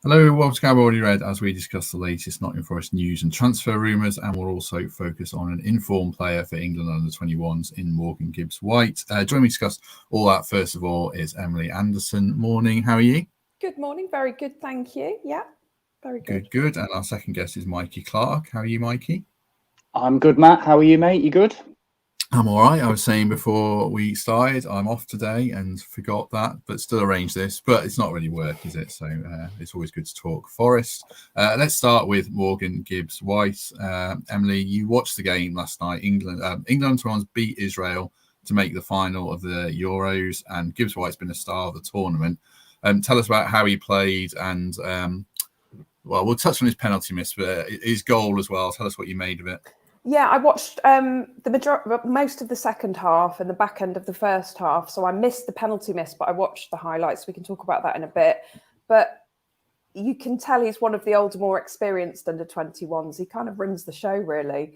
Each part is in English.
Hello, welcome to Cowboy Already Read as we discuss the latest Nottingham Forest news and transfer rumours, and we'll also focus on an informed player for England Under-21s in Morgan Gibbs-White. Joining me to discuss all that, first of all, is Emily Anderson. Morning, how are you? Good morning, very good, thank you. Yeah, very good. Good. And our second guest is Mikey Clarke. How are you, Mikey? I'm good, Matt. How are you, mate? You good? I'm all right. I was saying before we started, I'm off today and forgot that, but still arranged this. But it's not really work, is it? So it's always good to talk Forest. Let's start with Morgan Gibbs-White. Emily, you watched the game last night. England Under-21s beat Israel to make the final of the Euros, and Gibbs-White's been a star of the tournament. Tell us about how he played, and well, we'll touch on his penalty miss, but his goal as well. Tell us what you made of it. Yeah, I watched most of the second half and the back end of the first half. So I missed the penalty miss, but I watched the highlights. We can talk about that in a bit. But you can tell he's one of the older, more experienced under-21s. He kind of runs the show, really.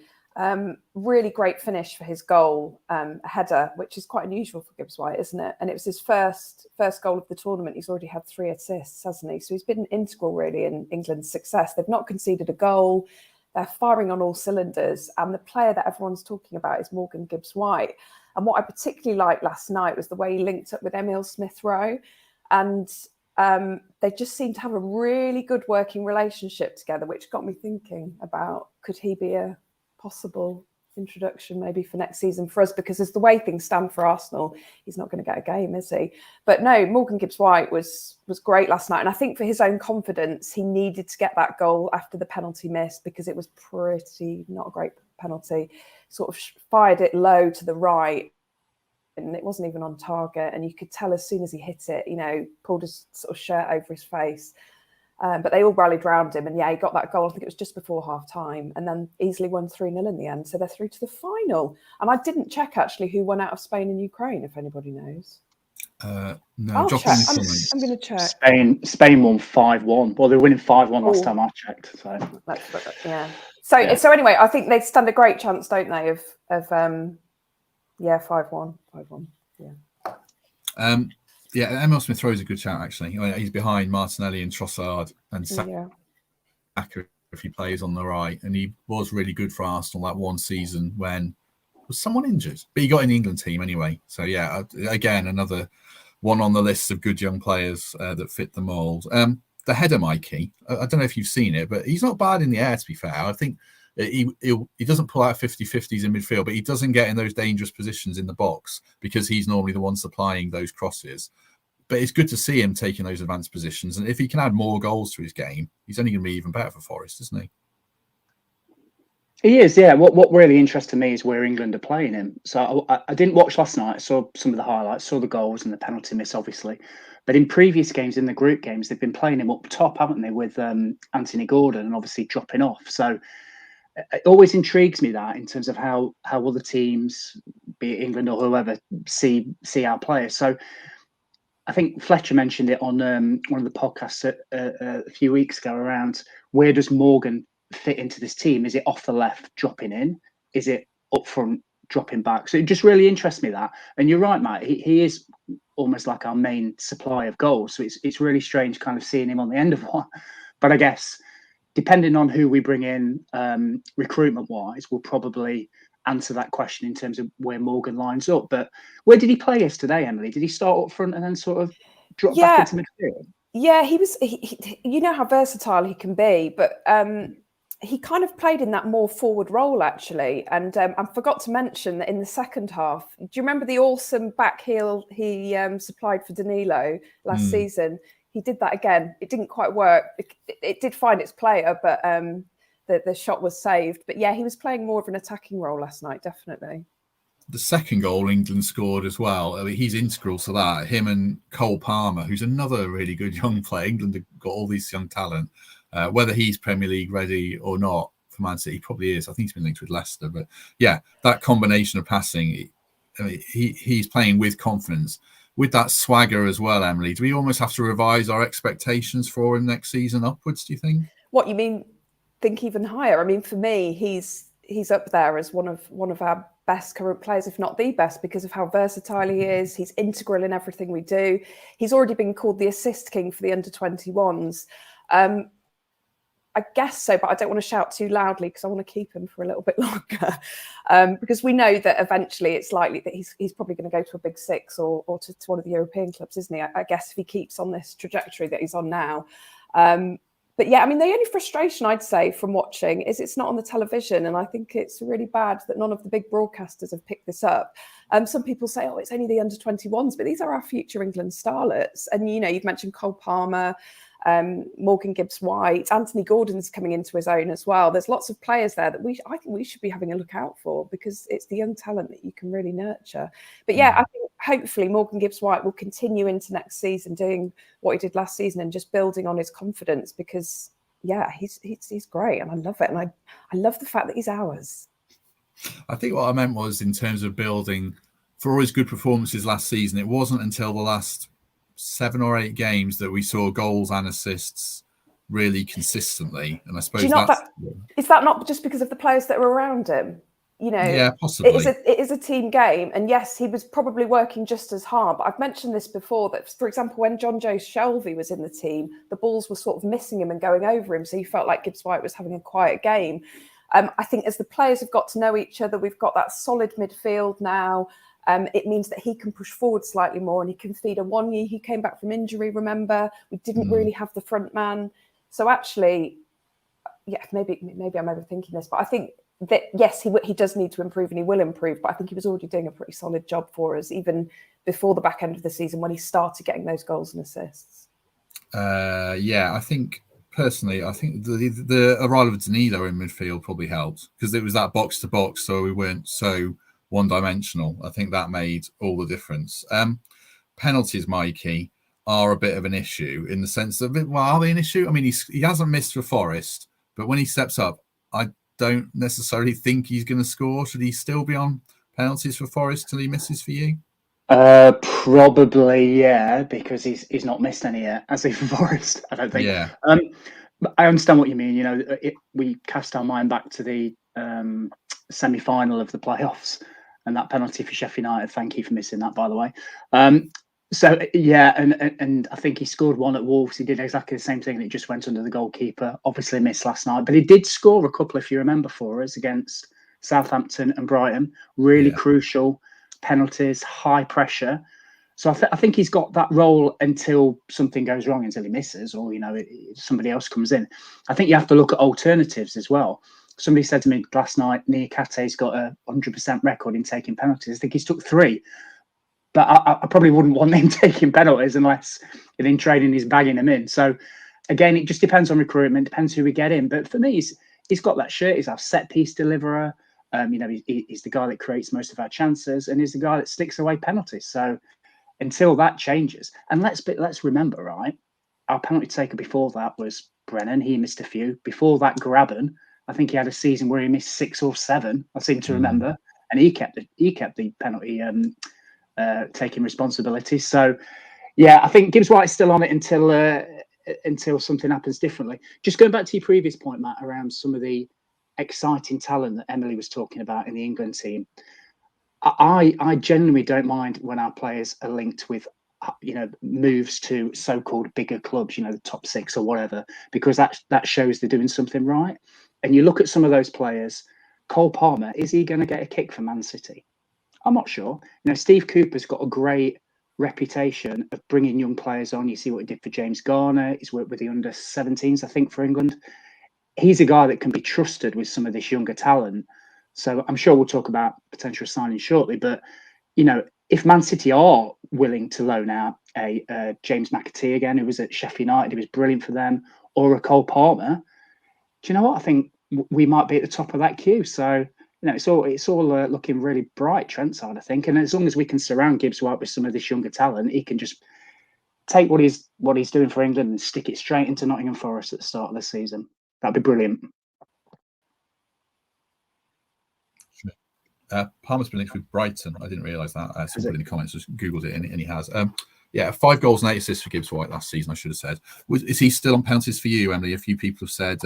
Really great finish for his goal, header, which is quite unusual for Gibbs-White, isn't it? And it was his first goal of the tournament. He's already had 3 assists, hasn't he? So he's been integral, really, in England's success. They've not conceded a goal. They're firing on all cylinders. And the player that everyone's talking about is Morgan Gibbs-White. And what I particularly liked last night was the way he linked up with Emile Smith-Rowe. And they just seemed to have a really good working relationship together, which got me thinking about, could he be a possible introduction maybe for next season for us? Because as the way things stand for Arsenal, he's not going to get a game, is he? But no, Morgan Gibbs-White was great last night, and I think for his own confidence, he needed to get that goal after the penalty miss, because it was pretty not a great penalty. Sort of fired it low to the right, and it wasn't even on target, and you could tell as soon as he hit it, pulled his sort of shirt over his face. But they all rallied round him, and yeah, he got that goal. I think it was just before half time, and then easily won 3-0 in the end. So they're through to the final. And I didn't check actually who won out of Spain and Ukraine, if anybody knows. No, I'll check. I'm going to check. Spain won 5-1. Well, they were winning 5-1 last time I checked. So yeah. So anyway, I think they stand a great chance, don't they? Of 5-1. Yeah. Yeah, Emile Smith-Rowe is a good shout, actually. He's behind Martinelli and Trossard and Saka if he plays on the right. And he was really good for Arsenal that one season when was someone injured. But he got in the England team anyway. So, yeah, again, another one on the list of good young players that fit the mould. The header, Mikey, I don't know if you've seen it, but he's not bad in the air, to be fair. I think he doesn't pull out 50-50s in midfield, but he doesn't get in those dangerous positions in the box because he's normally the one supplying those crosses. But it's good to see him taking those advanced positions. And if he can add more goals to his game, he's only going to be even better for Forest, isn't he? He is, yeah. What really interested me is where England are playing him. So I didn't watch last night. I saw some of the highlights, saw the goals and the penalty miss, obviously. But in previous games, in the group games, they've been playing him up top, haven't they, with Anthony Gordon and obviously dropping off. So it always intrigues me that in terms of how other teams, be it England or whoever, see our players. So I think Fletcher mentioned it on one of the podcasts a few weeks ago around where does Morgan fit into this team? Is it off the left, dropping in? Is it up front, dropping back? So it just really interests me that. And you're right, Matt. He is almost like our main supply of goals. So it's really strange kind of seeing him on the end of one. But I guess depending on who we bring in recruitment-wise, we'll probably answer that question in terms of where Morgan lines up. But where did he play yesterday, Emily? Did he start up front and then sort of drop back into midfield? Yeah, he was. You know how versatile he can be, but he kind of played in that more forward role, actually. And I forgot to mention that in the second half, do you remember the awesome back heel he supplied for Danilo last season? He did that again. It didn't quite work. It did find its player, but the shot was saved. But yeah, he was playing more of an attacking role last night, definitely. The second goal England scored as well. I mean, he's integral to that. Him and Cole Palmer, who's another really good young player. England have got all these young talent. Whether he's Premier League ready or not for Man City, he probably is. I think he's been linked with Leicester. But yeah, that combination of passing, I mean, he's playing with confidence. With that swagger as well, Emily, do we almost have to revise our expectations for him next season upwards, do you think? What you mean, think even higher? I mean, for me, he's up there as one of our best current players, if not the best, because of how versatile he is. He's integral in everything we do. He's already been called the assist king for the under-21s. I guess so, but I don't want to shout too loudly because I want to keep him for a little bit longer. Because we know that eventually it's likely that he's probably going to go to a big six or to one of the European clubs, isn't he? I guess if he keeps on this trajectory that he's on now. But yeah, I mean, the only frustration I'd say from watching is it's not on the television. And I think it's really bad that none of the big broadcasters have picked this up. Some people say, oh, it's only the under-21s, but these are our future England starlets. And, you know, you've mentioned Cole Palmer, Morgan Gibbs-White, Anthony Gordon's coming into his own as well. There's lots of players there that I think we should be having a look out for, because it's the young talent that you can really nurture. But yeah, I think hopefully Morgan Gibbs-White will continue into next season doing what he did last season and just building on his confidence, because yeah, he's great and I love it. And I love the fact that he's ours. I think what I meant was, in terms of building, for all his good performances last season, it wasn't until the last 7 or 8 games that we saw goals and assists really consistently. And I suppose is that not just because of the players that are around him? You know, yeah, possibly. It is a team game. And yes, he was probably working just as hard. But I've mentioned this before, that, for example, when John Joe Shelby was in the team, the balls were sort of missing him and going over him. So you felt like Gibbs-White was having a quiet game. I think as the players have got to know each other, we've got that solid midfield now. It means that he can push forward slightly more, and he can feed a Wanye. He came back from injury, remember? We didn't really have the front man. So actually, yeah, maybe I'm overthinking this, but I think that, yes, he does need to improve, and he will improve, but I think he was already doing a pretty solid job for us, even before the back end of the season when he started getting those goals and assists. Yeah, I think, personally, I think the arrival of Danilo in midfield probably helped, because it was that box-to-box, so we weren't so one-dimensional. I think that made all the difference. Penalties, Mikey, are a bit of an issue, in the sense that, well, are they an issue? I mean, he hasn't missed for Forest, but when he steps up, I don't necessarily think he's going to score. Should he still be on penalties for Forest till he misses for you? Probably, yeah, because he's not missed any yet, as he for Forest, I don't think. Yeah. But I understand what you mean. You know, we cast our mind back to the semi-final of the playoffs, and that penalty for Sheffield United. Thank you for missing that, by the way. So yeah, and I think he scored one at Wolves. He did exactly the same thing, and it just went under the goalkeeper. Obviously missed last night, but he did score a couple, if you remember, for us against Southampton and Brighton. Really crucial penalties, high pressure. So I think he's got that role until something goes wrong, until he misses, or, you know, somebody else comes in. I think you have to look at alternatives as well. Somebody said to me last night, Niakate's got a 100% record in taking penalties. I think he's took 3. But I probably wouldn't want him taking penalties unless in training he's bagging them in. So again, it just depends on recruitment, depends who we get in. But for me, he's got that shirt. He's our set piece deliverer. You know, he's the guy that creates most of our chances, and he's the guy that sticks away penalties. So until that changes, and let's remember, right, our penalty taker before that was Brennan. He missed a few. Before that, Graben, I think he had a season where he missed 6 or 7. I seem to remember, and he kept the penalty taking responsibility. So yeah, I think Gibbs-White's still on it until something happens differently. Just going back to your previous point, Matt, around some of the exciting talent that Emily was talking about in the England team. I genuinely don't mind when our players are linked with, you know, moves to so-called bigger clubs, you know, the top 6 or whatever, because that shows they're doing something right. And you look at some of those players. Cole Palmer, is he going to get a kick for Man City? I'm not sure. You know, Steve Cooper's got a great reputation of bringing young players on. You see what he did for James Garner. He's worked with the under-17s, I think, for England. He's a guy that can be trusted with some of this younger talent. So I'm sure we'll talk about potential signing shortly. But, you know, if Man City are willing to loan out a James McAtee again, who was at Sheffield United, he was brilliant for them, or a Cole Palmer, do you know what? I think we might be at the top of that queue. So, you know, it's all looking really bright, Trent side, I think. And as long as we can surround Gibbs-White with some of this younger talent, he can just take what he's doing for England and stick it straight into Nottingham Forest at the start of the season. That'd be brilliant. Palmer's been linked with Brighton. I didn't realise that. Somebody in the comments just Googled it, and he has. Yeah, 5 goals and 8 assists for Gibbs-White last season, I should have said. Is he still on penalties for you, Emily? A few people have said...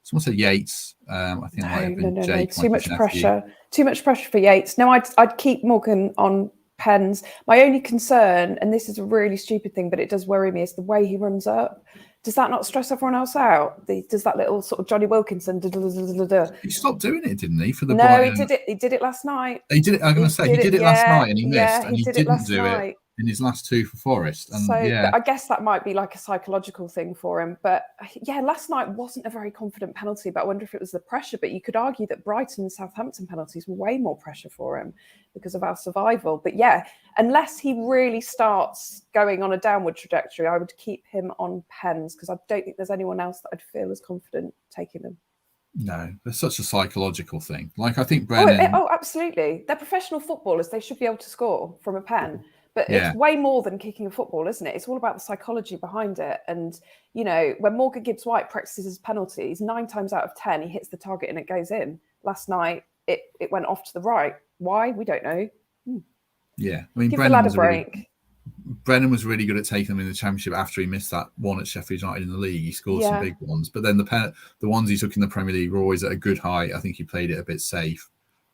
someone said Yates. I think it might have been Jake. Too much pressure. Too much pressure for Yates. No, I'd keep Morgan on pens. My only concern, and this is a really stupid thing, but it does worry me, is the way he runs up. Does that not stress everyone else out? Does that little sort of Johnny Wilkinson? He stopped doing it, didn't he? For the No, Brighton... he did it. He did it last night. He did it. I'm going to say he did it last night, and he missed, and he didn't do it in his last two for Forest. And so I guess that might be like a psychological thing for him. But yeah, last night wasn't a very confident penalty. But I wonder if it was the pressure. But you could argue that Brighton and Southampton penalties were way more pressure for him because of our survival. But yeah, unless he really starts going on a downward trajectory, I would keep him on pens because I don't think there's anyone else that I'd feel as confident taking them. No, there's such a psychological thing. Like, I think Brennan... Oh, absolutely. They're professional footballers. They should be able to score from a pen. But it's way more than kicking a football, isn't it? It's all about the psychology behind it. And, you know, when Morgan Gibbs-White practices his penalties, 9 times out of 10, he hits the target and it goes in. Last night, it went off to the right. Why? We don't know. Yeah. I mean, give the lad a break. Brennan was really good at taking them in the Championship after he missed that one at Sheffield United in the league. He scored some big ones. But then the ones he took in the Premier League were always at a good height. I think he played it a bit safe.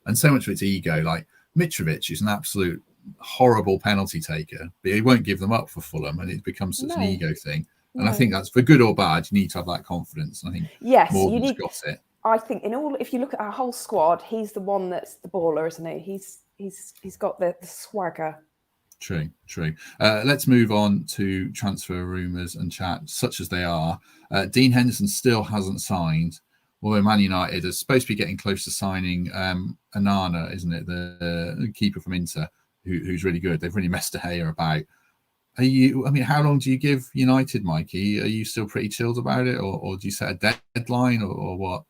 And so much of it's ego. Like, Mitrovic is an absolute horrible penalty taker, but he won't give them up for Fulham, and it becomes such an ego thing. And I think that's, for good or bad, you need to have that confidence. And I think Morgan's got it. I think if you look at our whole squad, he's the one that's the baller, isn't he? He's got the swagger. True. Let's move on to transfer rumours and chat, such as they are. Dean Henderson still hasn't signed, although Man United is supposed to be getting close to signing Onana, isn't it? The keeper from Inter, who's really good. They've really messed De Gea about. How long do you give United, Mikey? Are you still pretty chilled about it, or do you set a deadline, or what?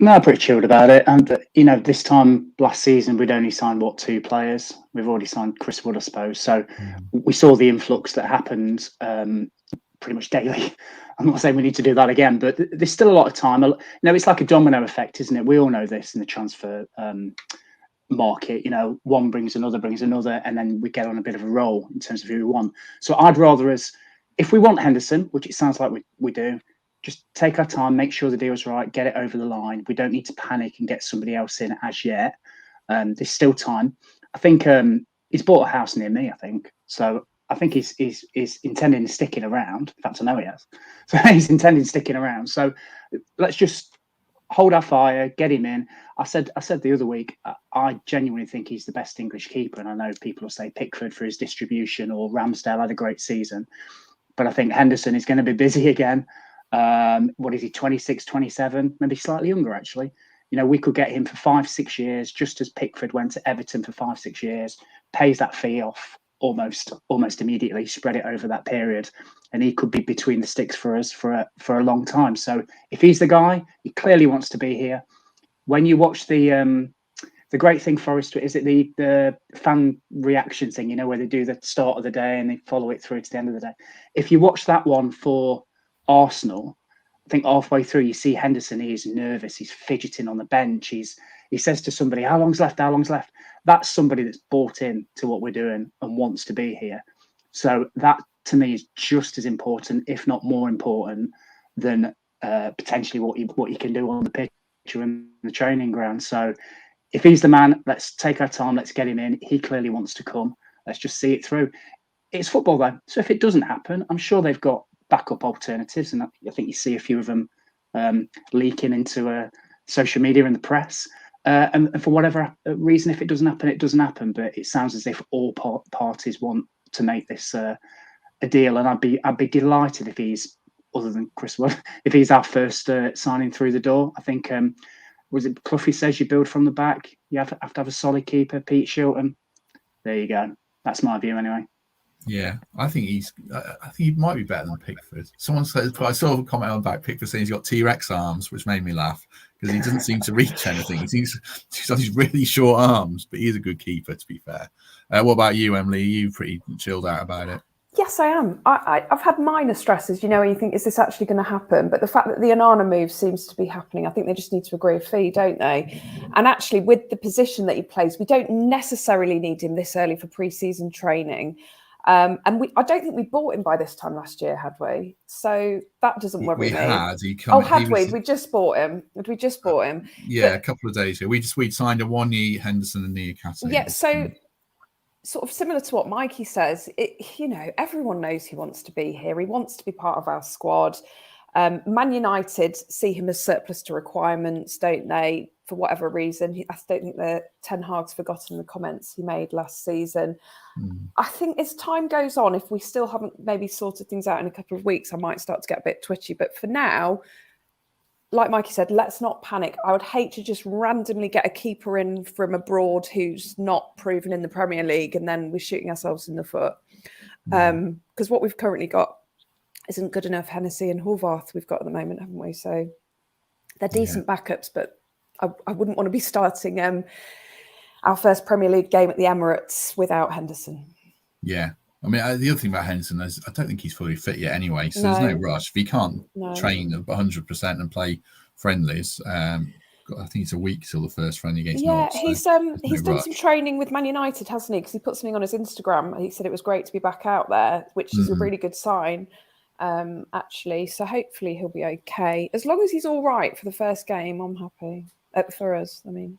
No, pretty chilled about it. And, this time last season, we'd only signed, 2 players? We've already signed Chris Wood, I suppose. So we saw the influx that happened pretty much daily. I'm not saying we need to do that again, but there's still a lot of time. It's like a domino effect, isn't it? We all know this in the transfer market. One brings another, and then we get on a bit of a roll in terms of who we want. So I'd rather if we want Henderson, which it sounds like we do, just take our time, make sure the deal's right, get it over the line. We don't need to panic and get somebody else in as yet. There's still time. I think he's bought a house near me, I think. So I think he's intending sticking around. In fact, I know he has. So he's intending sticking around. So let's just hold our fire, get him in. I said the other week, I genuinely think he's the best English keeper. And I know people will say Pickford for his distribution, or Ramsdale had a great season. But I think Henderson is going to be busy again. What is he, 26, 27, maybe slightly younger, actually. We could get him for 5-6 years, just as Pickford went to Everton for 5-6 years, pays that fee off almost immediately, spread it over that period, and he could be between the sticks for us for a long time. So if he's the guy, he clearly wants to be here. When you watch the great thing, Forest, is it the fan reaction thing, where they do the start of the day and they follow it through to the end of the day. If you watch that one for Arsenal, I think halfway through you see Henderson. He's nervous. He's fidgeting on the bench. He says to somebody, "How long's left? How long's left?" That's somebody that's bought in to what we're doing and wants to be here. So that to me is just as important, if not more important, than potentially what you can do on the pitch or in the training ground. So if he's the man, let's take our time. Let's get him in. He clearly wants to come. Let's just see it through. It's football though, so if it doesn't happen, I'm sure they've got backup alternatives, and I think you see a few of them leaking into social media and the press. And for whatever reason, if it doesn't happen, it doesn't happen. But it sounds as if all parties want to make this a deal, and I'd be delighted if he's, other than Chris Wood, if he's our first signing through the door. I think was it Cloughy says you build from the back. You have to have a solid keeper, Pete Shilton. There you go. That's my view, anyway. Yeah, I think he might be better than Pickford. Someone said, I saw a comment about Pickford saying he's got T-Rex arms, which made me laugh because he doesn't seem to reach anything. He's got these really short arms, but he's a good keeper, to be fair. What about you, Emily? Are you pretty chilled out about it? Yes, I am. I've had minor stresses, where you think, is this actually going to happen? But the fact that the Onana move seems to be happening, I think they just need to agree a fee, don't they? And actually, with the position that he plays, we don't necessarily need him this early for pre-season training. And I don't think we bought him by this time last year, had we? So that doesn't worry me. We had. We just bought him. We just bought him. Yeah, a couple of days ago. We'd signed a 1-year Henderson and Newcastle. Yeah, so sort of similar to what Mikey says, everyone knows he wants to be here. He wants to be part of our squad. Man United see him as surplus to requirements, don't they? For whatever reason, I don't think that Ten Hag's forgotten the comments he made last season. I think as time goes on, if we still haven't maybe sorted things out in a couple of weeks, I might start to get a bit twitchy. But for now, like Mikey said, let's not panic. I would hate to just randomly get a keeper in from abroad who's not proven in the Premier League, and then we're shooting ourselves in the foot. Because what we've currently got isn't good enough. Hennessy and Horvath we've got at the moment, haven't we? So they're decent backups, but I wouldn't want to be starting our first Premier League game at the Emirates without Henderson. Yeah. I mean, the other thing about Henderson is I don't think he's fully fit yet anyway, so there's no rush. If he can't train at 100% and play friendlies, I think it's a week till the first friendly against Norwich. He's done some training with Man United, hasn't he? Because he put something on his Instagram. He said it was great to be back out there, which is a really good sign, actually. So hopefully he'll be okay. As long as he's all right for the first game, I'm happy. For us, I mean.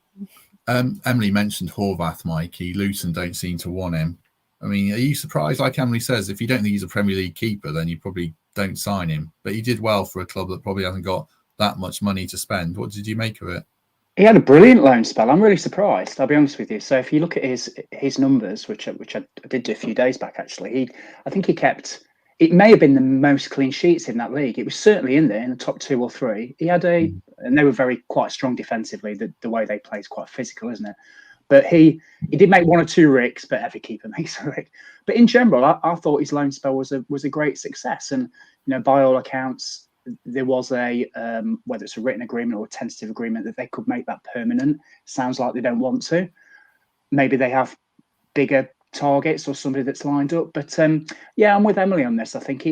Emily mentioned Horvath, Mikey. Luton don't seem to want him. I mean, are you surprised? Like Emily says, if you don't think he's a Premier League keeper, then you probably don't sign him. But he did well for a club that probably hasn't got that much money to spend. What did you make of it? He had a brilliant loan spell. I'm really surprised, I'll be honest with you. So if you look at his numbers, which I did do a few days back, actually, I think he kept, it may have been the most clean sheets in that league. It was certainly in there in the top 2 or 3. He had and they were quite strong defensively. The way they play is quite physical, isn't it? But he did make 1 or 2 ricks, but every keeper makes a rick. But in general, I thought his loan spell was a great success. And by all accounts, there was a whether it's a written agreement or a tentative agreement that they could make that permanent. Sounds like they don't want to. Maybe they have bigger targets or somebody that's lined up. But I'm with Emily on this. I think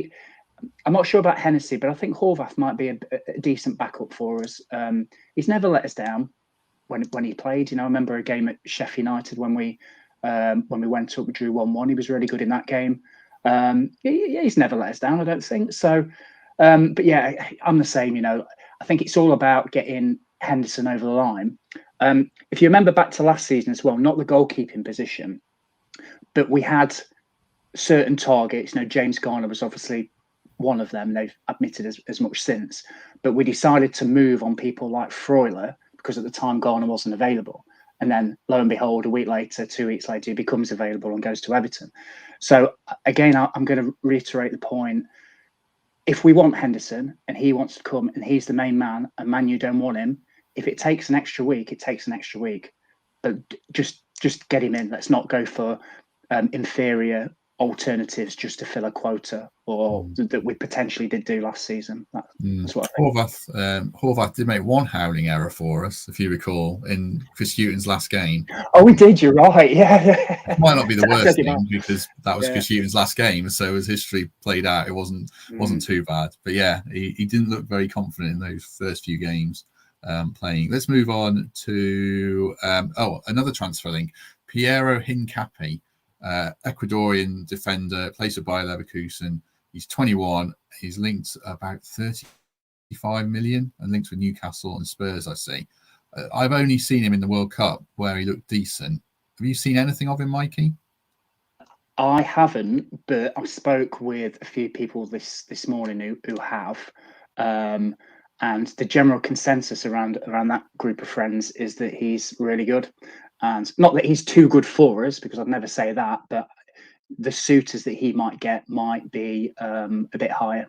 I'm not sure about Hennessy, but I think Horvath might be a decent backup for us. He's never let us down. When he played, I remember a game at Sheffield United when we went up, we drew 1-1. He was really good in that game. He's never let us down, I don't think. So, but yeah, I'm the same. I think it's all about getting Henderson over the line. If you remember back to last season as well, not the goalkeeping position, but we had certain targets. James Garner was obviously one of them. They've admitted as much since, but we decided to move on people like Freuler, because at the time Garner wasn't available. And then lo and behold, a week later, 2 weeks later, he becomes available and goes to Everton. So again, I'm going to reiterate the point. If we want Henderson and he wants to come and he's the main man and Man U don't want him, if it takes an extra week, it takes an extra week. But just get him in. Let's not go for inferior alternatives just to fill a quota, or that we potentially did do last season. That's what I think. Horvath did make 1 howling error for us, if you recall, in Chris Hughton's last game. Oh, we did. You're right. Yeah. It might not be the worst thing because that was Chris Hughton's last game. So as history played out, it wasn't too bad. But yeah, he didn't look very confident in those first few games playing. Let's move on to another transfer link. Piero Hincapié. Ecuadorian defender, plays for Bayer Leverkusen. He's 21. He's linked about 35 million and linked with Newcastle and Spurs, I see. I've only seen him in the World Cup where he looked decent. Have you seen anything of him, Mikey? I haven't, but I spoke with a few people this morning who have. And the general consensus around that group of friends is that he's really good. And not that he's too good for us, because I'd never say that, but the suitors that he might get might be a bit higher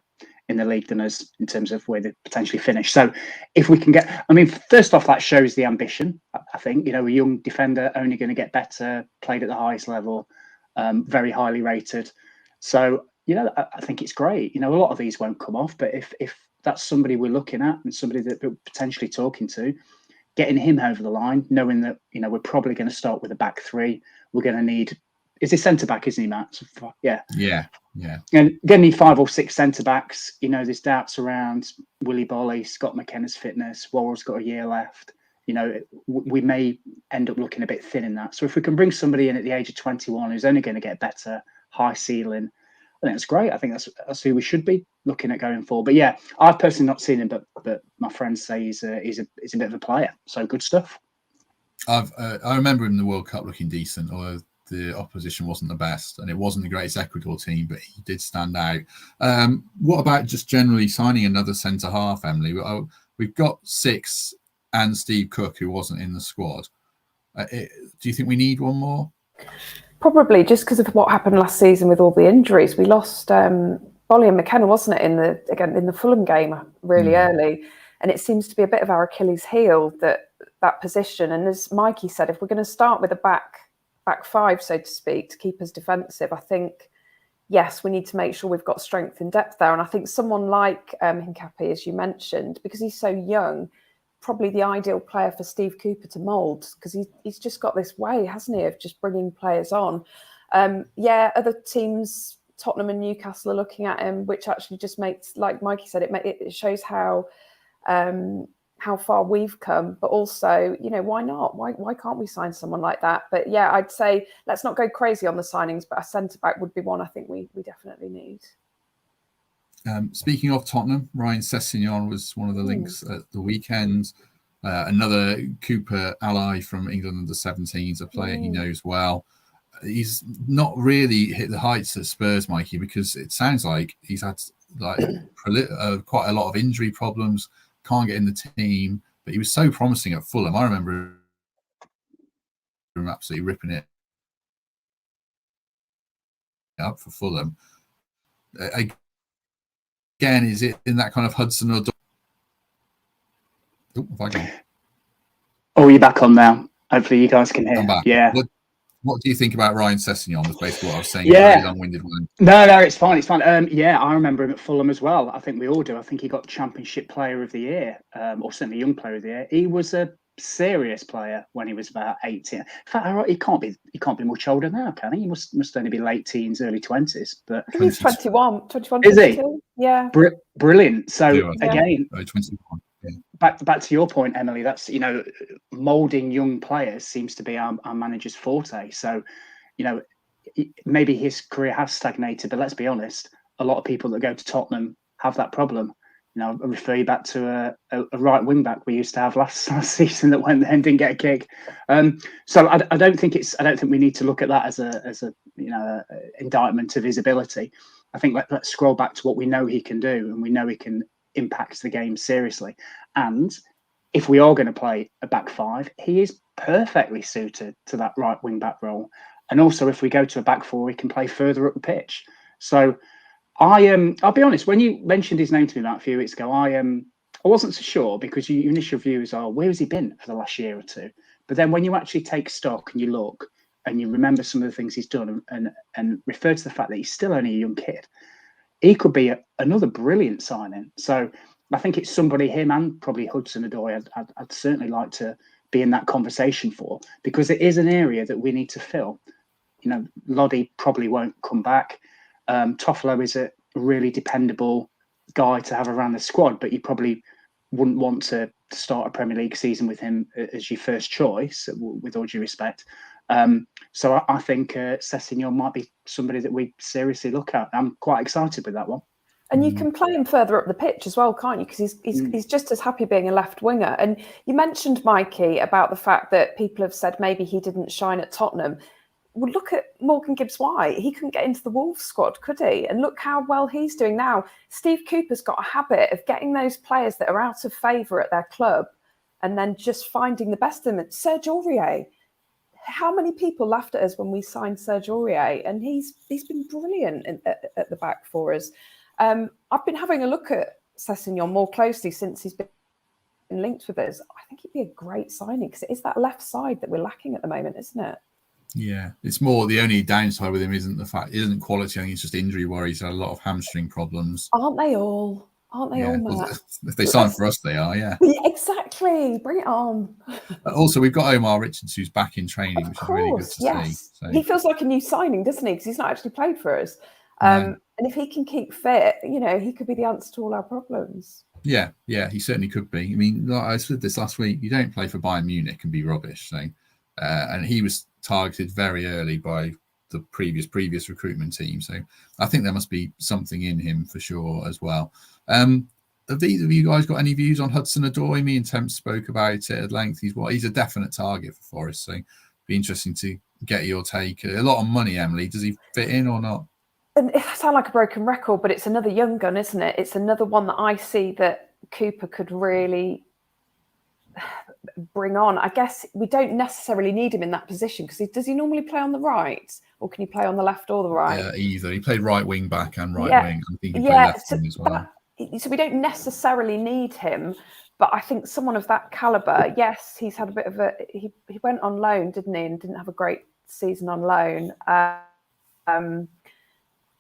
in the league than us in terms of where they potentially finish. So if we can get, first off, that shows the ambition. I think, a young defender only going to get better, played at the highest level, very highly rated. So, I think it's great. A lot of these won't come off, but if that's somebody we're looking at and somebody that we're potentially talking to, getting him over the line, knowing that, we're probably going to start with a back 3. We're going to need, is he centre-back, isn't he, Matt? Yeah. And going to need 5 or 6 centre-backs. There's doubts around Willy Bolly, Scott McKenna's fitness. Worrell's got a year left. We may end up looking a bit thin in that. So if we can bring somebody in at the age of 21 who's only going to get better, high ceiling, I think that's great. I think that's who we should be looking at going forward. But yeah, I've personally not seen him, but my friends say he's a bit of a player. So good stuff. I remember him in the World Cup looking decent, although the opposition wasn't the best, and it wasn't the greatest Ecuador team, but he did stand out. What about just generally signing another centre half, Emily? We've got 6 and Steve Cook, who wasn't in the squad. Do you think we need one more? Probably, just because of what happened last season with all the injuries. We lost Bolly and McKenna, wasn't it, in the Fulham game really early, and it seems to be a bit of our Achilles heel, that position. And as Mikey said, if we're going to start with a back 5, so to speak, to keep us defensive, I think, yes, we need to make sure we've got strength and depth there. And I think someone like Hincapi, as you mentioned, because he's so young, probably the ideal player for Steve Cooper to mould, because he's just got this way, hasn't he, of just bringing players on. Other teams, Tottenham and Newcastle, are looking at him, which actually just makes, like Mikey said, it shows how far we've come. But also, why not? Why can't we sign someone like that? But yeah, I'd say let's not go crazy on the signings, but a centre-back would be one I think we definitely need. Speaking of Tottenham, Ryan Sessegnon was one of the links at the weekend. Another Cooper ally from England Under-17s, a player he knows well. He's not really hit the heights at Spurs, Mikey, because it sounds like he's had quite a lot of injury problems, can't get in the team, but he was so promising at Fulham. I remember him absolutely ripping it up for Fulham. Again, is it in that kind of Hudson or... You're back on now. Hopefully you guys can hear. I'm back. Yeah. What do you think about Ryan Sessegnon? Was basically what I was saying. Yeah. Very long-winded one. No, it's fine. It's fine. I remember him at Fulham as well. I think we all do. I think he got Championship Player of the Year, or certainly Young Player of the Year. He was a serious player when he was about 18. In fact, he can't be much older now, can he? He must only be late teens, early 20s. But he's 21, is he? 22. Yeah. Brilliant. So again, 21. Yeah. Back to your point, Emily. That's moulding young players seems to be our manager's forte. So, maybe his career has stagnated, but let's be honest, a lot of people that go to Tottenham have that problem. I refer you back to a right wing back we used to have last season that went there and didn't get a kick. So I don't think we need to look at that as a indictment of his ability. I think let's scroll back to what we know he can do, and we know he can impact the game seriously. And if we are going to play a back 5, he is perfectly suited to that right wing back role. And also, if we go to a back 4, he can play further up the pitch. So I'll be honest, when you mentioned his name to me about a few weeks ago, I wasn't so sure, because your initial views are, where has he been for the last year or two? But then when you actually take stock and you look and you remember some of the things he's done and refer to the fact that he's still only a young kid, he could be another brilliant signing. So I think it's somebody, him and probably Hudson-Odoi, I'd certainly like to be in that conversation for, because it is an area that we need to fill. Loddy probably won't come back. Toffolo is a really dependable guy to have around the squad, but you probably wouldn't want to start a Premier League season with him as your first choice, with all due respect. So I think Sessegnon might be somebody that we seriously look at. I'm quite excited with that one. And you can play him further up the pitch as well, can't you? Because he's just as happy being a left winger. And you mentioned, Mikey, about the fact that people have said maybe he didn't shine at Tottenham. Well, look at Morgan Gibbs-White. He couldn't get into the Wolves squad, could he? And look how well he's doing now. Steve Cooper's got a habit of getting those players that are out of favour at their club and then just finding the best of them. Serge Aurier. How many people laughed at us when we signed Serge Aurier? And he's been brilliant at the back for us. I've been having a look at Sessegnon more closely since he's been linked with us. I think he'd be a great signing, because it is that left side that we're lacking at the moment, isn't it? Yeah, it's more the only downside with him isn't the fact it isn't quality. I think it's just injury worries. He's had a lot of hamstring problems. Aren't they all? Aren't they all, Matt? Well, if they sign for us, they are. Yeah, exactly. Bring it on. Also, we've got Omar Richards, who's back in training, which is really good to see. So. He feels like a new signing, doesn't he? Because he's not actually played for us. And if he can keep fit, he could be the answer to all our problems. Yeah, he certainly could be. I mean, I said this last week. You don't play for Bayern Munich and be rubbish. So, and he was targeted very early by the previous recruitment team. So I think there must be something in him for sure as well. Have either of you guys got any views on Hudson-Odoi? Me and Temp spoke about it at length. He's a definite target for Forest. So it'd be interesting to get your take. A lot of money, Emily. Does he fit in or not? And it sounds like a broken record, but it's another young gun, isn't it? It's another one that I see that Cooper could really bring on. I guess we don't necessarily need him in that position because does he normally play on the right, or can he play on the left or the right? Yeah, either. He played right wing back and right wing. I think he played left wing as well. So we don't necessarily need him, but I think someone of that caliber, yes, he's had a bit of he went on loan, didn't he, and didn't have a great season on loan.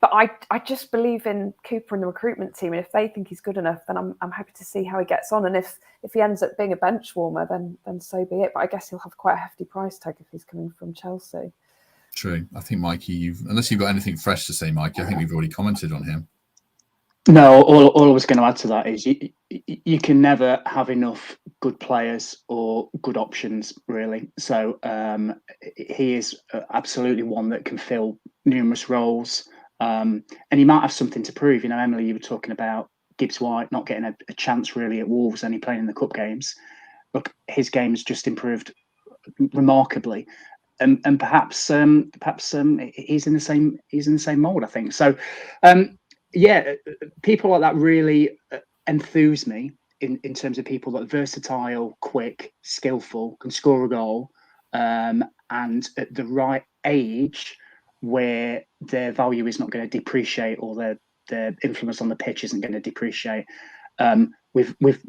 But I just believe in Cooper and the recruitment team, and if they think he's good enough, then I'm happy to see how he gets on. And if he ends up being a bench warmer, then so be it. But I guess he'll have quite a hefty price tag if he's coming from Chelsea. True. I think, Mikey, unless you've got anything fresh to say, Mikey, I think we've already commented on him. No, all I was going to add to that is you can never have enough good players or good options, really. So he is absolutely one that can fill numerous roles. And he might have something to prove. You know, Emily, you were talking about Gibbs-White not getting a chance really at Wolves, only playing in the cup games. Look, his game has just improved remarkably, and perhaps he's in the same mould, I think. So, yeah, people like that really enthuse me in terms of people that are versatile, quick, skillful, can score a goal, and at the right age, where their value is not going to depreciate or their influence on the pitch isn't going to depreciate. We've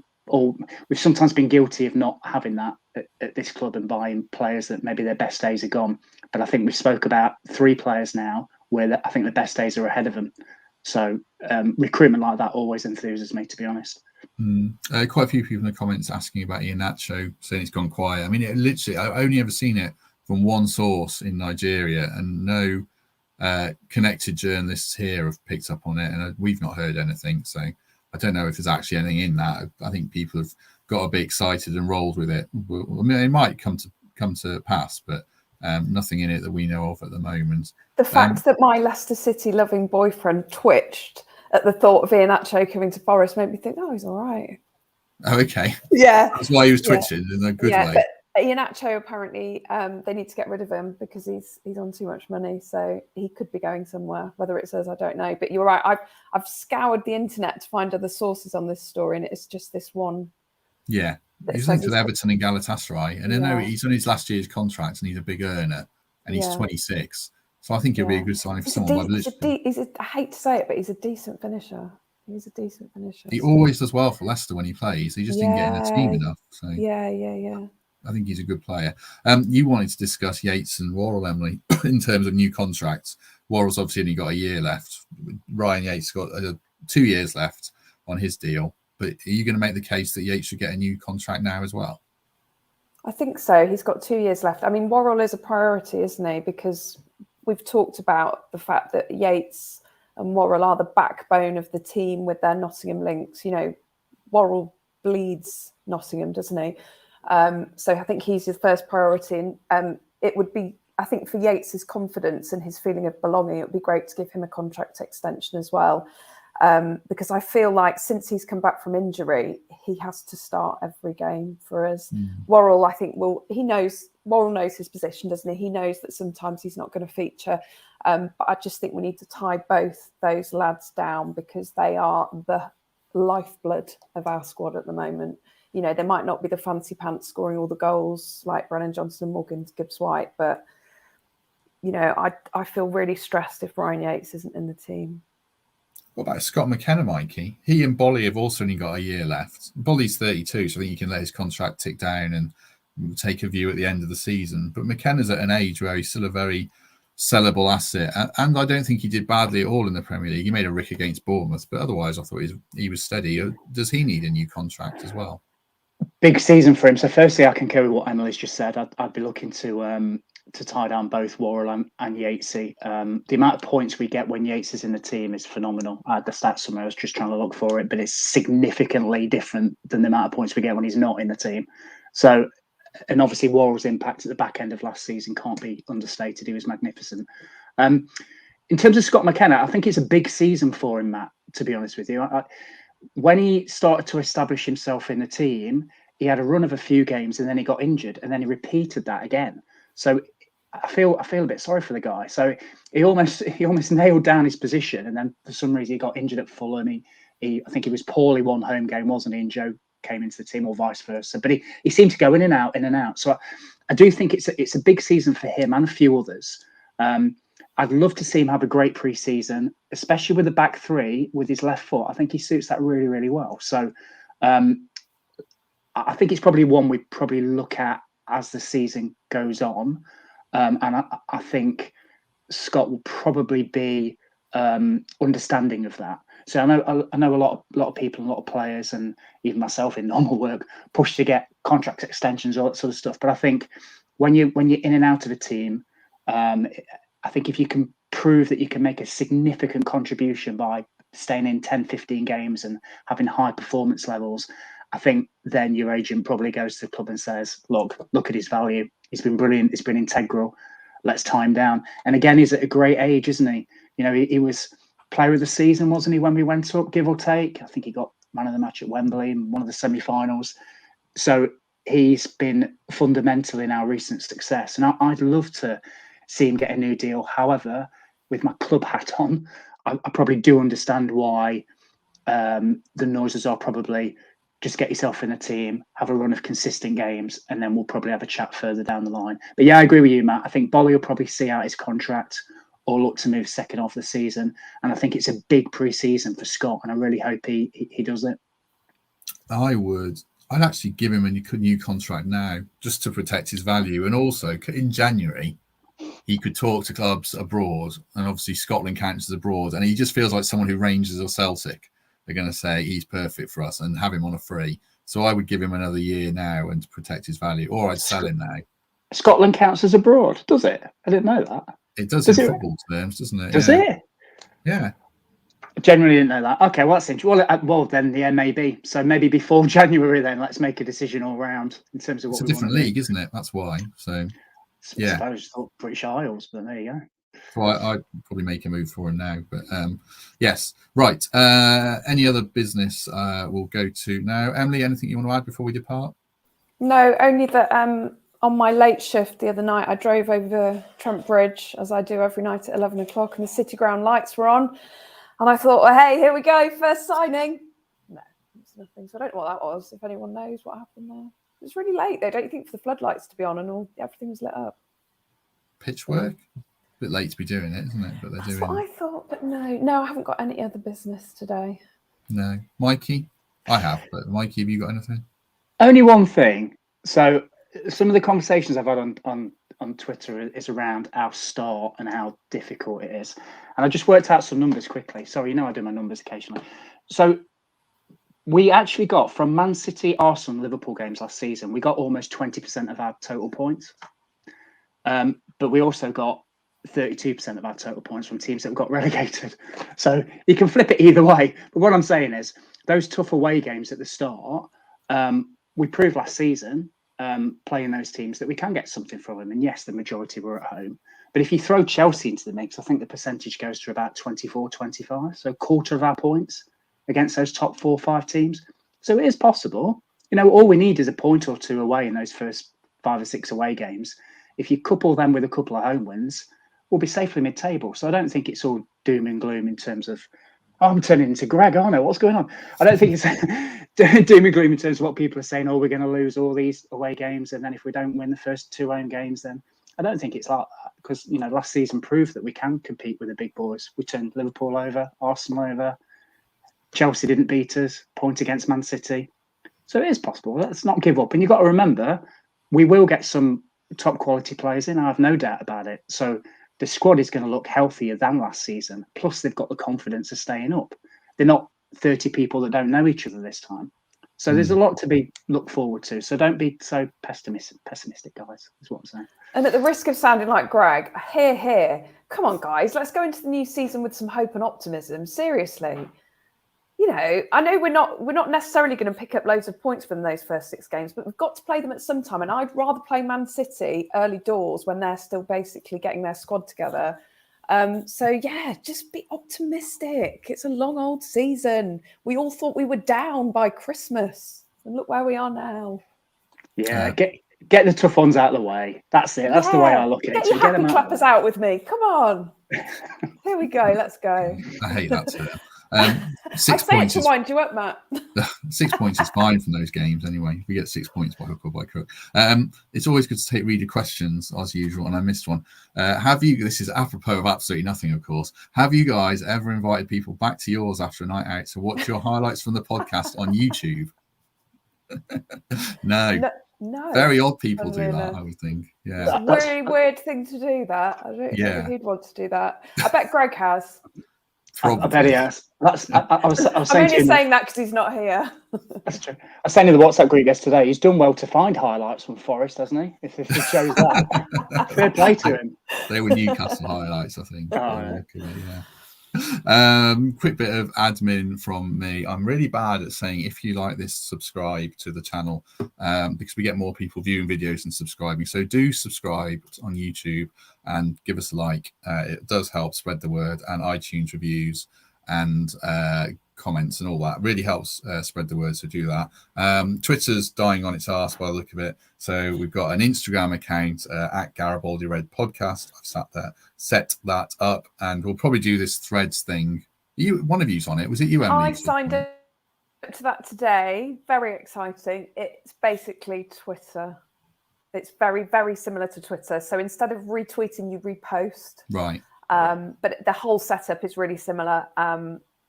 sometimes been guilty of not having that at this club and buying players that maybe their best days are gone. But I think we spoke about 3 players now where I think the best days are ahead of them. So recruitment like that always enthuses me, to be honest. Quite a few people in the comments asking about Iheanacho, saying it's gone quiet. I mean, I've only ever seen it from one source in Nigeria, and no connected journalists here have picked up on it, and we've not heard anything. So I don't know if there's actually anything in that. I think people have got to be excited and rolled with it. I mean, it might come to pass, but nothing in it that we know of at the moment. The fact that my Leicester City loving boyfriend twitched at the thought of Iheanacho coming to Forest made me think, oh, he's all right. Oh, okay. Yeah. That's why he was twitching in a good way. But Iheanacho, apparently, they need to get rid of him because he's on too much money. So he could be going somewhere. Whether it's us, I don't know. But you're right. I've scoured the internet to find other sources on this story, and it's just this one. Yeah. He's linked with Everton and Galatasaray. And I know he's on his last year's contract and he's a big earner, and he's 26. So I think it'll be a good signing for someone. I hate to say it, but he's a decent finisher. He's a decent finisher. He always does well for Leicester when he plays. He just didn't get in the team enough. So yeah. I think he's a good player. You wanted to discuss Yates and Worrell, Emily, in terms of new contracts. Worrell's obviously only got a year left. Ryan Yates got 2 years left on his deal. But are you going to make the case that Yates should get a new contract now as well? I think so. He's got 2 years left. I mean, Worrell is a priority, isn't he? Because we've talked about the fact that Yates and Worrell are the backbone of the team with their Nottingham links. You know, Worrell bleeds Nottingham, doesn't he? So I think he's his first priority. And it would be, I think, for Yates' confidence and his feeling of belonging, it would be great to give him a contract extension as well. Because I feel like since he's come back from injury, he has to start every game for us. Worrell, I think, Worrell knows his position, doesn't he? He knows that sometimes he's not going to feature. But I just think we need to tie both those lads down because they are the lifeblood of our squad at the moment. You know, they might not be the fancy pants scoring all the goals like Brennan Johnson and Morgan Gibbs-White, but, you know, I feel really stressed if Ryan Yates isn't in the team. What about Scott McKenna, Mikey? He and Bolly have also only got a year left. Bolly's 32, so I think you can let his contract tick down and take a view at the end of the season. But McKenna's at an age where he's still a very sellable asset. And I don't think he did badly at all in the Premier League. He made a rick against Bournemouth, but otherwise I thought he was steady. Does he need a new contract as well? Big season for him. So firstly, I concur with what Emily's just said. I'd be looking to tie down both Worrell and Yatesy. The amount of points we get when Yates is in the team is phenomenal. I had the stats somewhere. I was just trying to look for it, but it's significantly different than the amount of points we get when he's not in the team. So, and obviously Worrell's impact at the back end of last season can't be understated. He was magnificent. In terms of Scott McKenna, I think it's a big season for him, Matt, to be honest with you. When he started to establish himself in the team, he had a run of a few games and then he got injured and then he repeated that again. So I feel a bit sorry for the guy. So he almost nailed down his position, and then for some reason he got injured at Fulham. I think he was poorly one home game, wasn't he? And Joe came into the team, or vice versa. But he seemed to go in and out. So I do think it's a big season for him and a few others. I'd love to see him have a great pre-season, especially with the back three with his left foot. I think he suits that really, really well. So I think it's probably one we'd probably look at as the season goes on. And I think Scott will probably be understanding of that. So I know a lot of people, a lot of players, and even myself in normal work, push to get contract extensions, all that sort of stuff. But I think when you're in and out of a team, I think if you can prove that you can make a significant contribution by staying in 10, 15 games and having high performance levels, I think then your agent probably goes to the club and says, look at his value. He's been brilliant. He's been integral. Let's tie him down. And again, he's at a great age, isn't he? You know, he was player of the season, wasn't he, when we went up, give or take? I think he got man of the match at Wembley in one of the semi-finals. So he's been fundamental in our recent success. And I'd love to see him get a new deal. However, with my club hat on, I probably do understand why the noises are probably just get yourself in a team, have a run of consistent games, and then we'll probably have a chat further down the line. But yeah, I agree with you, Matt. I think Bolly will probably see out his contract or look to move second half of the season. And I think it's a big pre-season for Scott, and I really hope he does it. I'd actually give him a new contract now just to protect his value. And also in January, he could talk to clubs abroad, and obviously Scotland counts as abroad. And he just feels like someone who Rangers or Celtic are going to say he's perfect for us and have him on a free. So I would give him another year now and protect his value, or I'd sell him now. Scotland counts as abroad, does it? I didn't know that. It does in football terms, doesn't it? Does it? Yeah. I generally didn't know that. Okay, well, that's interesting. Well, then, yeah, maybe. So maybe before January, then let's make a decision all round in terms of what it's a different league, isn't it? That's why. So, yeah. I suppose thought British Isles, but there you go. So I'd probably make a move for him now. But yes, right. Any other business we'll go to now? Emily, anything you want to add before we depart? No, only that on my late shift the other night, I drove over Trent Bridge, as I do every night at 11 o'clock, and the City Ground lights were on. And I thought, well, hey, here we go, first signing. No, it's nothing. So I don't know what that was, if anyone knows what happened there. It was really late, though, don't you think, for the floodlights to be on and everything was lit up? Pitch work? A bit late to be doing it, isn't it? But they're doing what I thought, but no, I haven't got any other business today. No. Mikey? I have, but Mikey, have you got anything? Only one thing. So some of the conversations I've had on Twitter is around our start and how difficult it is. And I just worked out some numbers quickly. Sorry, I do my numbers occasionally. So we actually got from Man City, Arsenal, Liverpool games last season, we got almost 20% of our total points. But we also got 32% of our total points from teams that got relegated. So you can flip it either way. But what I'm saying is those tough away games at the start, we proved last season playing those teams that we can get something from them. And yes, the majority were at home. But if you throw Chelsea into the mix, I think the percentage goes to about 24, 25. So a quarter of our points against those top 4 or 5 teams. So it is possible. All we need is a point or two away in those first 5 or 6 away games. If you couple them with a couple of home wins, we'll be safely mid-table. So I don't think it's all doom and gloom in terms of, I'm turning into Greg, aren't I? What's going on? I don't think it's doom and gloom in terms of what people are saying, we're going to lose all these away games. And then if we don't win the first 2 home games, then I don't think it's like that. Because, last season proved that we can compete with the big boys. We turned Liverpool over, Arsenal over. Chelsea didn't beat us, point against Man City. So it is possible. Let's not give up. And you've got to remember, we will get some top quality players in. I have no doubt about it. So the squad is going to look healthier than last season. Plus, they've got the confidence of staying up. They're not 30 people that don't know each other this time. So there's a lot to look forward to. So don't be so pessimistic, guys, is what I'm saying. And at the risk of sounding like Greg, here, come on, guys, let's go into the new season with some hope and optimism. Seriously. I know we're not necessarily going to pick up loads of points from those first 6 games, but we've got to play them at some time. And I'd rather play Man City early doors when they're still basically getting their squad together. So yeah, just be optimistic. It's a long old season. We all thought we were down by Christmas, and look where we are now. Yeah, Get the tough ones out of the way. That's it. That's the way I look at it. Get your happy clappers out with me. Come on. Here we go. Let's go. I hate that term. 6 I say points it to wind you up, Matt. 6 points is fine from those games anyway. We get 6 points by hook or by crook. It's always good to take reader questions as usual, and I missed one. This is apropos of absolutely nothing, of course. Have you guys ever invited people back to yours after a night out to watch your highlights from the podcast on YouTube? No. Very odd people do that, I would think. Yeah. It's a very weird thing to do that. I don't know who'd want to do that. I bet Greg has. I bet he has. I was I'm only saying that because he's not here. That's true. I was saying in the WhatsApp group yesterday, he's done well to find highlights from Forest, hasn't he? If he shows that. Fair play to him. They were Newcastle highlights, I think. Oh, yeah. Quick bit of admin from me. I'm really bad at saying if you like this, subscribe to the channel, because we get more people viewing videos and subscribing. So do subscribe on YouTube and give us a like. It does help spread the word, and iTunes reviews and comments and all that really helps spread the word. So do that. Twitter's dying on its arse by the look of it. So we've got an Instagram account at Garibaldi Red Podcast. I've set that up, and we'll probably do this Threads thing. One of you's on it. Was it you, Emily? I signed up to that today. Very exciting. It's basically Twitter. It's very, very similar to Twitter. So instead of retweeting, you repost. Right. But the whole setup is really similar.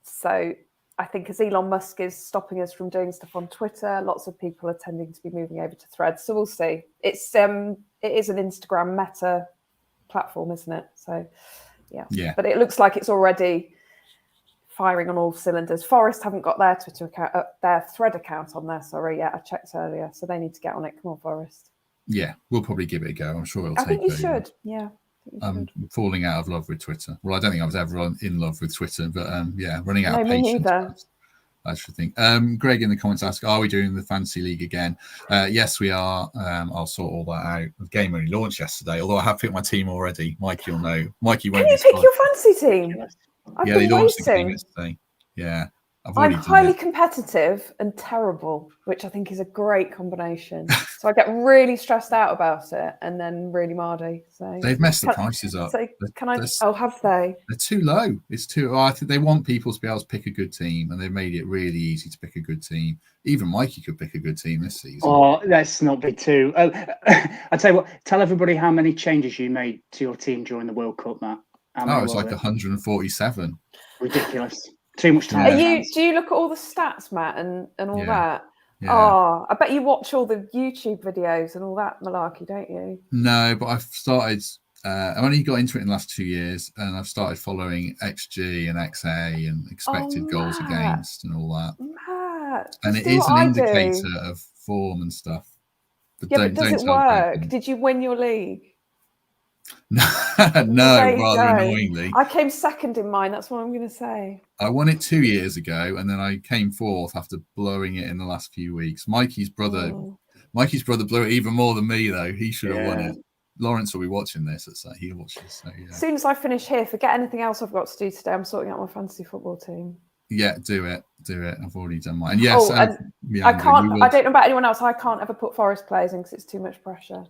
So I think as Elon Musk is stopping us from doing stuff on Twitter, lots of people are tending to be moving over to Threads. So we'll see. It is an Instagram meta platform, isn't it? So yeah. But it looks like it's already firing on all cylinders. Forest haven't got their Twitter account, their Thread account on there. Sorry, I checked earlier, so they need to get on it. Come on, Forest. Yeah, we'll probably give it a go. I'm sure it'll take. I think you should. Yeah. I'm falling out of love with Twitter. Well, I don't think I was ever in love with Twitter, but running out of patience. I should think. Greg in the comments asked, are we doing the fantasy league again? Yes, we are. I'll sort all that out. The game only launched yesterday, although I have picked my team already. Mikey will know. Mikey won't. Can you pick your fantasy team? Yeah, they launched the game yesterday. Yeah. I'm highly competitive and terrible, which I think is a great combination. So I get really stressed out about it, and then really mardy. So they've messed the prices up. So have they? They're too low. It's too. I think they want people to be able to pick a good team, and they've made it really easy to pick a good team. Even Mikey could pick a good team this season. Oh, let's not be too. I tell you what. Tell everybody how many changes you made to your team during the World Cup, Matt. It's like 147. Ridiculous. Too much time. Do you look at all the stats, Matt, and all that? Yeah. Oh, I bet you watch all the YouTube videos and all that malarkey, don't you? No, but I've started. I've only got into it in the last 2 years, and I've started following XG and XA and expected goals against and all that. Matt, and it is an indicator of form and stuff. But does it work? Did you win your league? No, rather annoyingly. I came second in mine. That's what I'm going to say. I won it 2 years ago, and then I came fourth after blowing it in the last few weeks. Mikey's brother blew it even more than me, though. He should have won it. Lawrence will be watching this. He watches. So, yeah. As soon as I finish here, forget anything else I've got to do today. I'm sorting out my fantasy football team. Yeah, do it. I've already done mine. And yes, I can't. I don't know about anyone else. I can't ever put Forest players in because it's too much pressure.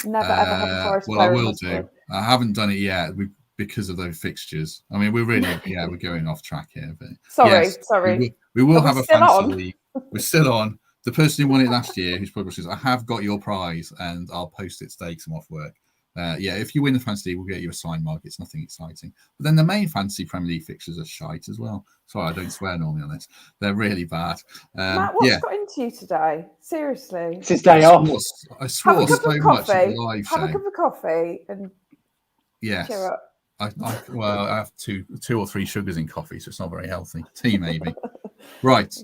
Never ever have a Forest player. Well, I will do. I haven't done it yet because of those fixtures. I mean, we're really we're going off track here. But sorry. We will have a fantasy league. We're still on. The person who won it last year, who's probably says, I have got your prize, and I'll post it today because I'm off work. If you win the fantasy league, we'll get you a signed mug. It's nothing exciting. But then the main fantasy Premier League fixtures are shite as well. Sorry, I don't swear normally on this. They're really bad. Matt, what's got into you today? Seriously. It's his day off. I swore so much at the live show. Have a cup of coffee and cheer up. I have two or three sugars in coffee, so it's not very healthy. Tea, maybe. Right.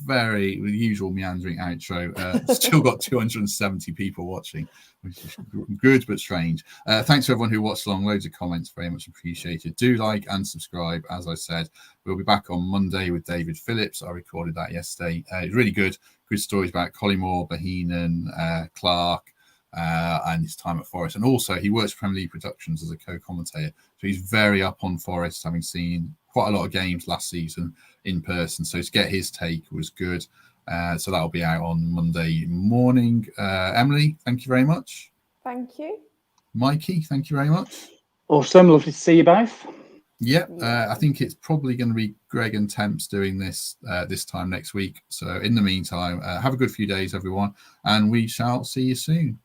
Very usual meandering outro. Still got 270 people watching, which is good but strange. Thanks to everyone who watched along. Loads of comments, very much appreciated. Do like and subscribe. As I said, we'll be back on Monday with David Phillips. I recorded that yesterday. It's really good stories about Collymore, Bohinen, Clarke, and his time at Forest. And also he works for Premier League Productions as a co-commentator. So he's very up on Forest, having seen quite a lot of games last season in person. So to get his take was good. So that'll be out on Monday morning. Emily, thank you very much. Thank you. Mikey, thank you very much. Awesome. Lovely to see you both. Yeah, I think it's probably going to be Greg and Temps doing this this time next week. So in the meantime, have a good few days, everyone, and we shall see you soon.